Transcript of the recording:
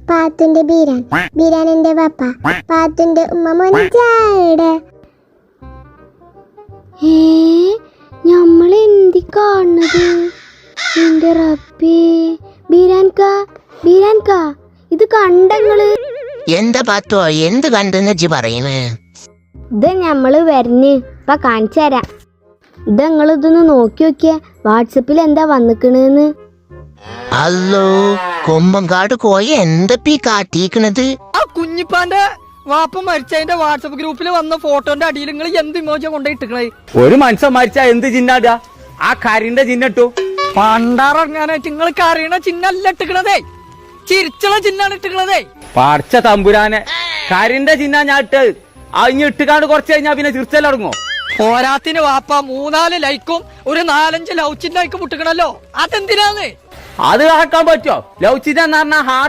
പാത്തുന്റെ ബീരാൻ, ബീരാനിന്റെ പപ്പ, പാത്തുന്റെ ഉമ്മ മൊഞ്ചാടെ. ഞമ്മളെന്തി കാണുന്നത്? എന്റെ റബ്ബേ, ബീരാൻക ഇത് കണ്ടങ്ങള്? എന്താ പാത്തോ, എന്ത് കണ്ടെന്ന് ഇജ്ജ് പറയുന്നേ? ഇത് ഞമ്മള് വരഞ്ഞ് ഇപ്പൊ കാണിച്ചു തരാം. ഇത് നിങ്ങളിതൊന്ന് നോക്കി നോക്കിയേ, വാട്സപ്പിൽ എന്താ വന്നിക്കണെന്ന്. അല്ലോ, കൊമ്പങ്കാട് കോയ എന്തപ്പീ കാട്ടിക്കണത്? ആ കുഞ്ഞിപ്പാന്റെ വാപ്പ മരിച്ചതിന്റെ വാട്സപ്പ് ഗ്രൂപ്പിൽ വന്ന ഫോട്ടോന്റെ അടിയിൽ നിങ്ങൾ എന്ത് ഇമോജിയാ കൊണ്ടുപോയിട്ടിക്കണേ? ഒരു മനുഷ്യൻ മരിച്ച എന്ത് ചിഹ്നാടാ? ആ കരിന്റെ ചിഹ്നട്ടു. പണ്ടാറങ്ങാനായിട്ട് നിങ്ങൾക്ക് അറിയണ ചിഹ്നല്ല ഇട്ടിക്കണതേ, ചിരിച്ചുള്ള ചിഹ്നാണ് ഇട്ടിക്കണതേ. പറിച്ച തമ്പുരാനെ, കരിന്റെ ചിഹ്ന ഞാൻ ഇട്ടത്. ഇനി ഇട്ടുകാണ്ട് കുറച്ച് കഴിഞ്ഞാ പിന്നെ ചിരിച്ചല്ലടങ്ങോ? പോരാത്തിന് വാപ്പ 3-4 ലൈക്കും ഒരു 4-5 ലവ് ചിഹ്നയ്ക്കും മുട്ടിക്കണല്ലോ, അതെന്തിനാന്ന്? അത് ആക്കാൻ പറ്റോ? ലവ് ചിഹ്നം എന്ന് പറഞ്ഞാൽ ഹാർട്ട്